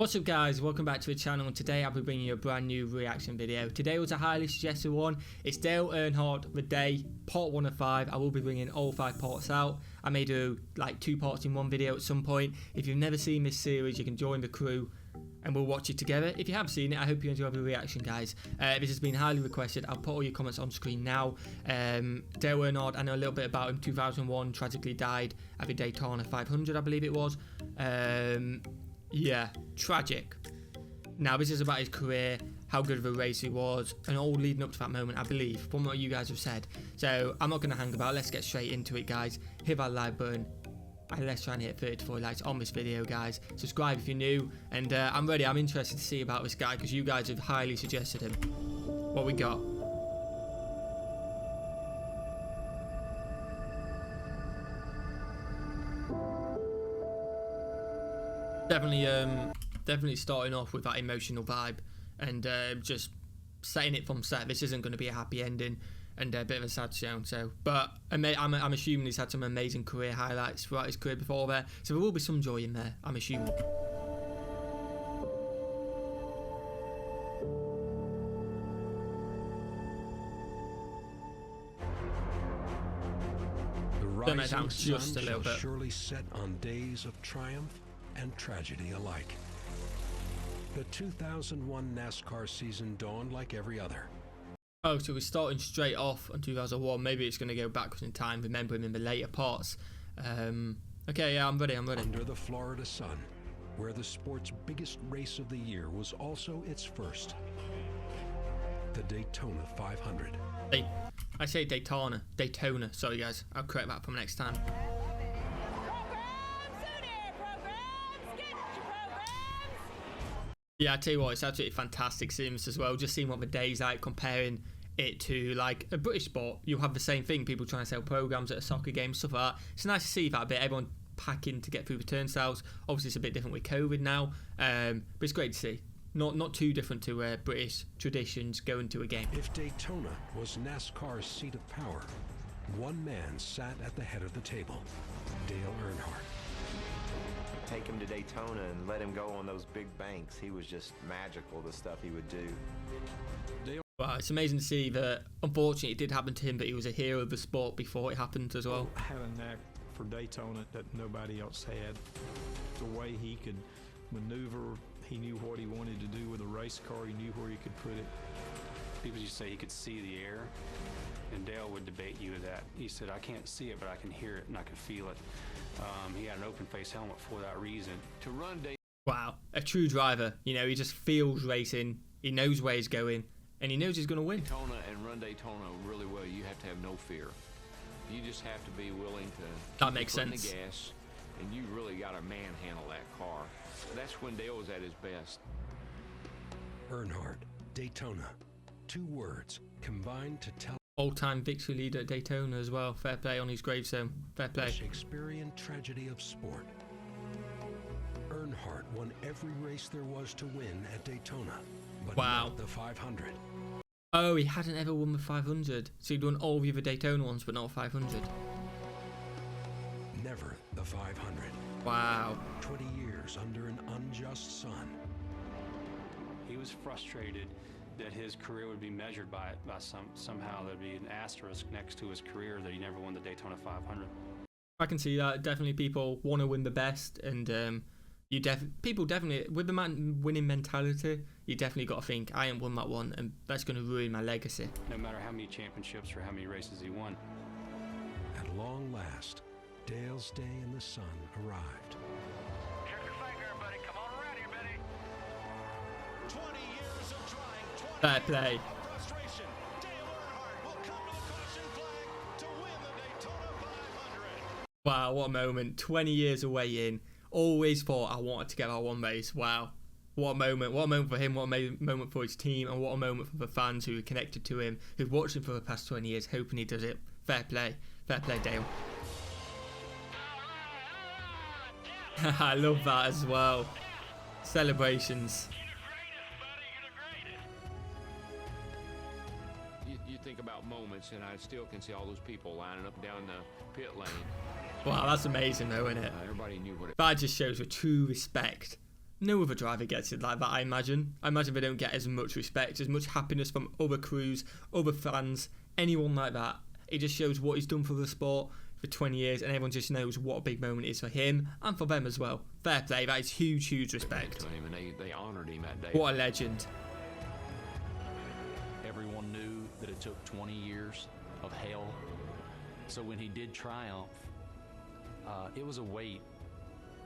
What's up guys, welcome back to the channel, and today I'll be bringing you a brand new reaction video. Today was a highly suggested one. It's Dale Earnhardt, The Day, part 1 of 5. I will be bringing all 5 parts out. I may do like 2 parts in one video at some point. If you've never seen this series, you can join the crew and we'll watch it together. If you have seen it, I hope you enjoy the reaction, guys. This has been highly requested. I'll put all your comments on screen now. Dale Earnhardt, I know a little bit about him. 2001, tragically died at the Daytona 500, I believe it was. Yeah, tragic. Now, this is about his career, how good of a race he was, and all leading up to that moment, I believe, from what you guys have said. So, I'm not going to hang about. Let's get straight into it, guys. Hit that like button, and let's try and hit 30 to 40 likes on this video, guys. Subscribe if you're new, and I'm ready. I'm interested to see about this guy, because you guys have highly suggested him. What we got? Definitely starting off with that emotional vibe, and just setting it from set. This isn't going to be a happy ending, and a bit of a sad show. So, but I'm assuming he's had some amazing career highlights throughout his career before there, so there will be some joy in there, I'm assuming. The rising sun shall surely set on days of triumph and tragedy alike. The 2001 NASCAR season dawned like every other. Oh, so we're starting straight off on 2001. Maybe it's going to go backwards in time, remembering in the later parts. Okay, yeah, I'm ready. Under the Florida sun, where the sport's biggest race of the year was also its first. The Daytona 500. I say Daytona. Sorry, guys. I'll correct that for next time. Yeah, I tell you what, it's absolutely fantastic seeing this as well. Just seeing what the day's like, comparing it to like a British sport. You'll have the same thing, people trying to sell programs at a soccer game, stuff like that. It's nice to see that a bit, everyone packing to get through the turnstiles. Obviously it's a bit different with COVID now, but it's great to see. Not too different to British traditions going to a game. If Daytona was NASCAR's seat of power, one man sat at the head of the table, Dale Earnhardt. Take him to Daytona and let him go on those big banks. He was just magical, the stuff he would do. Wow, it's amazing to see that. Unfortunately, it did happen to him, but he was a hero of the sport before it happened as well. Had a knack for Daytona that nobody else had. The way he could maneuver, he knew what he wanted to do with a race car. He knew where he could put it. People used to say he could see the air, and Dale would debate you with that. He said, I can't see it, but I can hear it and I can feel it. He had an open face helmet for that reason. To run Daytona. Wow, a true driver. You know, he just feels racing. He knows where he's going, and he knows he's going to win. Daytona and run Daytona really well. You have to have no fear. You just have to be willing to. That makes sense. The gas, and you really got to manhandle that car. That's when Dale was at his best. Earnhardt, Daytona. 2 words combined to tell. All-time victory leader at Daytona as well. Fair play on his gravestone. Fair play. The Shakespearean tragedy of sport. Earnhardt won every race there was to win at Daytona, but not the 500. Oh, he hadn't ever won the 500. So he'd won all the other Daytona ones, but not 500. Never the 500. Wow. 20 years under an unjust sun. He was frustrated that his career would be measured by somehow there'd be an asterisk next to his career that he never won the Daytona 500. I can see that. Definitely people want to win the best, and people definitely, with the winning mentality, you definitely got to think, I ain't won that one, and that's going to ruin my legacy. No matter how many championships or how many races he won. At long last, Dale's day in the sun arrived. Fair play. Wow, what a moment. 20 years away in. Always thought I wanted to get that one race. Wow. What a moment. What a moment for him. What a moment for his team. And what a moment for the fans who are connected to him, who've watched him for the past 20 years, hoping he does it. Fair play. Fair play, Dale. I love that as well. Celebrations. Think about moments, and I still can see all those people lining up down the pit lane. Wow, that's amazing though, isn't it? Everybody knew what it. That just shows a true respect no other driver gets it like that, I imagine. I imagine they don't get as much respect, as much happiness from other crews, other fans, anyone like that. It just shows what he's done for the sport for 20 years, and everyone just knows what a big moment it is for him and for them as well. Fair play, that is huge, huge respect. To him, and they honored him that day. What a legend. Everyone knew that it took 20 years of hell. So when he did triumph, it was a weight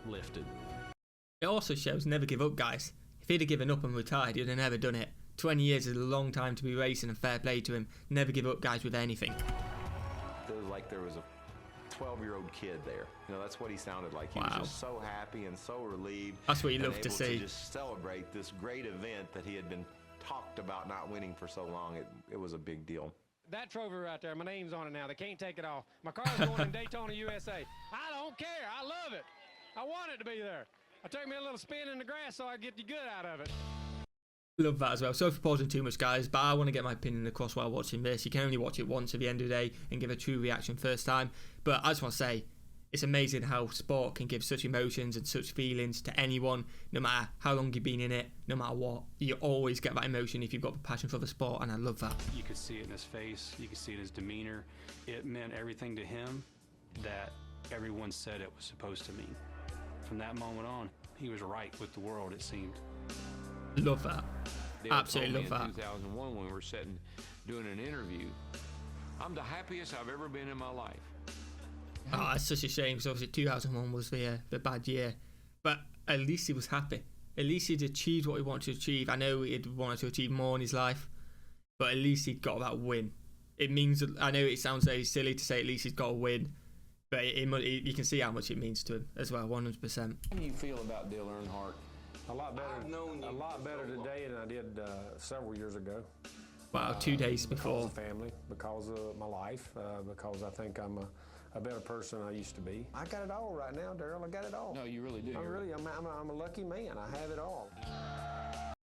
lifted. It also shows never give up, guys. If he'd have given up and retired, he'd have never done it. 20 years is a long time to be racing, and fair play to him. Never give up, guys, with anything. It was like there was a 12-year-old kid there. You know, that's what he sounded like. He was just so happy and so relieved. That's what you love to see. To just celebrate this great event that he had been talked about not winning for so long. It was a big deal. That trophy right there, my name's on it now. They can't take it off. My car's going in Daytona, USA. I don't care. I love it. I want it to be there. I took me a little spin in the grass so I get the good out of it. Love that as well. Sorry for pausing too much, guys, but I want to get my opinion across while watching this. You can only watch it once at the end of the day and give a true reaction first time. But I just want to say, it's amazing how sport can give such emotions and such feelings to anyone, no matter how long you've been in it, no matter what. You always get that emotion if you've got the passion for the sport, and I love that. You could see it in his face. You could see it in his demeanor. It meant everything to him that everyone said it was supposed to mean. From that moment on, he was right with the world, it seemed. Love that. Absolutely love that. In 2001, when we were sitting doing an interview, I'm the happiest I've ever been in my life. Oh, it's such a shame, because obviously 2001 was the bad year. But at least he was happy. At least he'd achieved what he wanted to achieve. I know he'd wanted to achieve more in his life, but at least he'd got that win. It means, I know it sounds very silly to say at least he's got a win, but you can see how much it means to him as well, 100%. How do you feel about Dale Earnhardt? A lot better today than I did several years ago. Wow, 2 days before. Because of family, because of my life, because I think I'm a better person than I used to be. I got it all right now, Daryl. I got it all. No, you really do. I'm a lucky man. I have it all.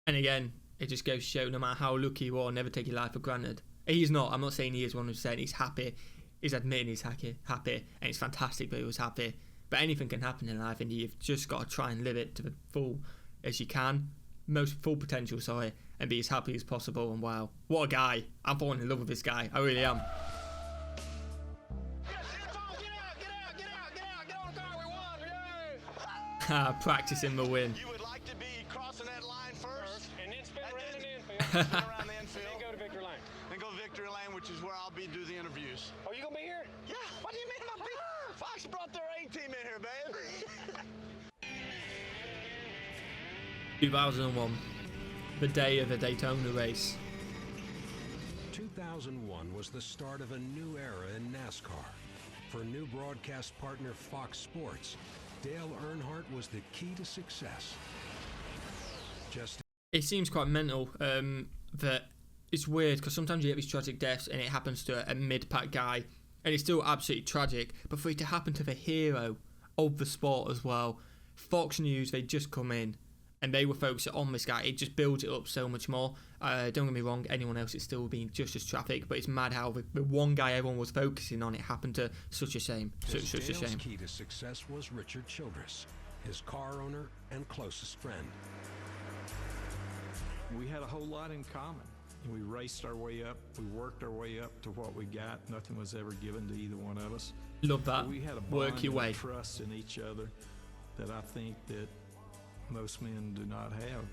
And again, it just goes to show no matter how lucky you are, never take your life for granted. He's not. I'm not saying he is 100%. He's happy. He's admitting he's happy, and it's fantastic that he was happy. But anything can happen in life, and you've just got to try and live it to the full as you can, most full potential, and be as happy as possible. And wow, what a guy. I'm falling in love with this guy. I really am. Practicing the win. You would like to be crossing that line first, and then spin around the infield. spin around the infield, Then go to victory lane. then go victory lane, which is where I'll be do the interviews. Oh, you gonna be here? Yeah. What do you mean I'm be? Fox brought their A-team in here, babe. 2001, the day of the Daytona race. 2001 was the start of a new era in NASCAR. For new broadcast partner Fox Sports, Dale Earnhardt was the key to success. It seems quite mental that it's weird, because sometimes you get these tragic deaths and it happens to a mid-pack guy and it's still absolutely tragic, but for it to happen to the hero of the sport as well, Fox News, they just come in and they were focusing on this guy. It just builds it up so much more. Don't get me wrong, anyone else is still being just as traffic, but it's mad how the one guy everyone was focusing on, it happened to such a shame. Such a shame. Dale's key to success was Richard Childress, his car owner and closest friend. We had a whole lot in common. We raced our way up. We worked our way up to what we got. Nothing was ever given to either one of us. Love that. We had a Work bond your way. and trust in each other that I think that most men do not have.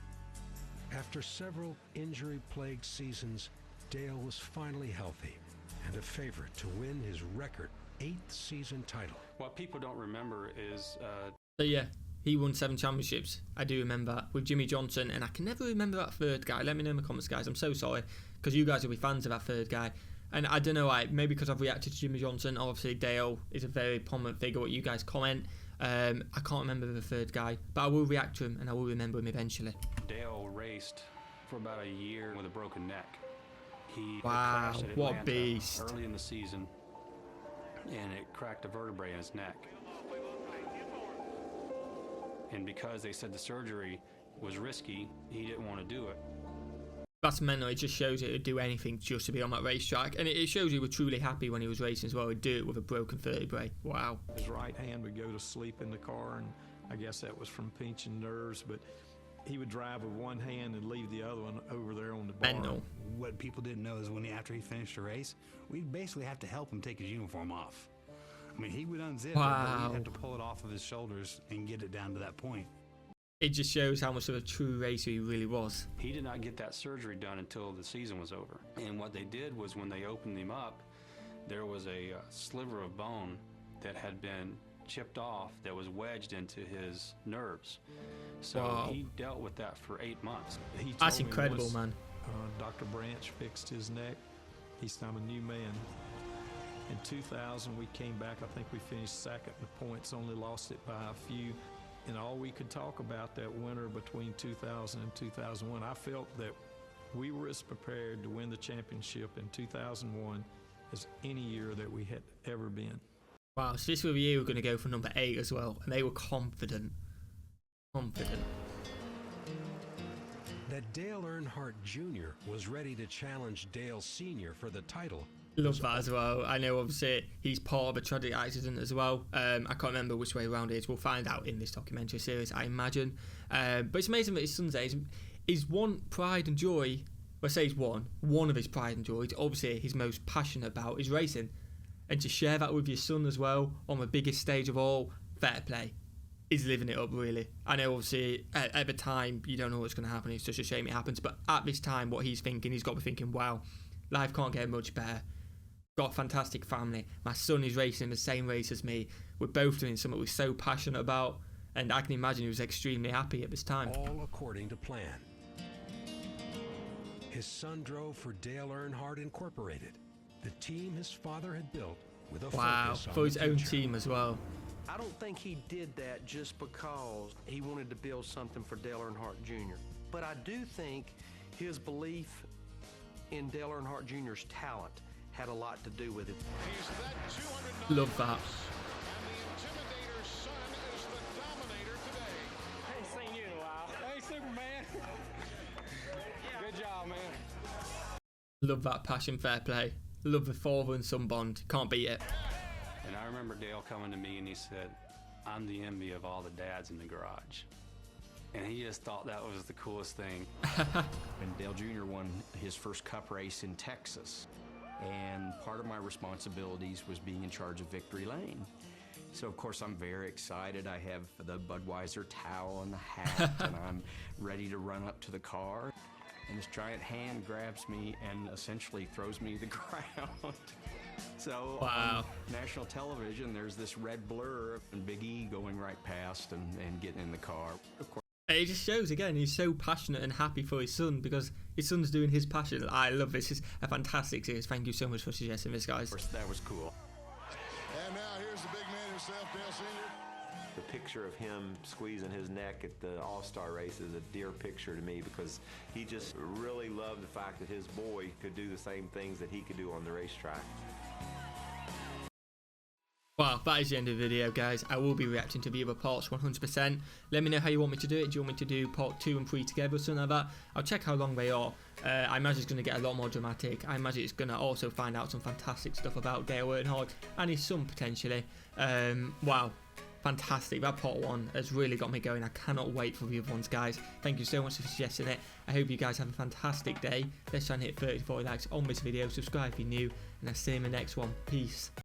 After several injury-plagued seasons, Dale was finally healthy and a favorite to win his record 8th season title. What people don't remember is So yeah, he won 7 championships. I do remember that, with Jimmy Johnson, and I can never remember that third guy. Let me know in the comments, guys. I'm so sorry, because you guys will be fans of that third guy. And I don't know why, maybe because I've reacted to Jimmy Johnson. Obviously, Dale is a very prominent figure, what you guys comment. I can't remember the third guy, but I will react to him and I will remember him eventually. Dale raced for about a year with a broken neck. He Wow, crashed at what Atlanta beast. early in the season, and it cracked a vertebrae in his neck. And because they said the surgery was risky, he didn't want to do it. That's mental. It just shows he would do anything just to be on that racetrack, and it shows he was truly happy when he was racing as well. He'd do it with a broken vertebrae. Wow. His right hand would go to sleep in the car, and I guess that was from pinching nerves, but he would drive with one hand and leave the other one over there on the bar. What people didn't know is after he finished the race, we'd basically have to help him take his uniform off. I mean, he would unzip it, but we'd have to pull it off of his shoulders and get it down to that point. It just shows how much of a true racer he really was. He did not get that surgery done until the season was over. And what they did was when they opened him up, there was a sliver of bone that had been chipped off that was wedged into his nerves. So he dealt with that for 8 months. That's incredible, man. Dr. Branch fixed his neck. He's now a new man. In 2000, we came back. I think we finished second in the points, only lost it by a few. And all we could talk about that winter between 2000 and 2001, I felt that we were as prepared to win the championship in 2001 as any year that we had ever been. Wow, so this was the year we were going to go for number 8 as well, and they were confident. That Dale Earnhardt Jr. was ready to challenge Dale Sr. for the title. Love that as well. I know obviously he's part of a tragic accident as well. I can't remember which way around it is. We'll find out in this documentary series, I imagine. But it's amazing that his son's there. His one pride and joy, well, I say he's one of his pride and joy, obviously he's most passionate about is racing. And to share that with your son as well on the biggest stage of all, fair play. He's living it up, really. I know obviously at the time you don't know what's going to happen. It's such a shame it happens. But at this time, what he's thinking, he's got to be thinking, wow, life can't get much better. Got a fantastic family. My son is racing the same race as me. We're both doing something we're so passionate about, and I can imagine he was extremely happy at this time. All according to plan. His son drove for Dale Earnhardt Incorporated, the team his father had built with a focus on for his the own future. team as well. I don't think he did that just because he wanted to build something for Dale Earnhardt Jr. But I do think his belief in Dale Earnhardt Jr.'s talent had a lot to do with it. Love that. I ain't seen you in a while. Hey, Superman. Good job, man. Love that passion, fair play. Love the father and son bond. Can't beat it. And I remember Dale coming to me and he said, I'm the envy of all the dads in the garage. And he just thought that was the coolest thing. And Dale Jr. won his first cup race in Texas. And part of my responsibilities was being in charge of Victory Lane. So of course I'm very excited. I have the Budweiser towel and the hat and I'm ready to run up to the car. And this giant hand grabs me and essentially throws me to the ground. So on national television, there's this red blur and Big E going right past and getting in the car. Of course. It just shows again he's so passionate and happy for his son because his son's doing his passion. I love this. It's a fantastic series. Thank you so much for suggesting this, guys. Of course, that was cool. And now here's the big man himself, Dale Sr. The picture of him squeezing his neck at the All-Star race is a dear picture to me because he just really loved the fact that his boy could do the same things that he could do on the racetrack. Well, that is the end of the video, guys. I will be reacting to the other parts 100%. Let me know how you want me to do it. Do you want me to do part 2 and 3 together or something like that? I'll check how long they are. I imagine it's going to get a lot more dramatic. I imagine it's going to also find out some fantastic stuff about Dale Earnhardt and his son, potentially. Wow. Fantastic. That part 1 has really got me going. I cannot wait for the other ones, guys. Thank you so much for suggesting it. I hope you guys have a fantastic day. Let's try and hit 30 to 40 likes on this video. Subscribe if you're new. And I'll see you in the next one. Peace.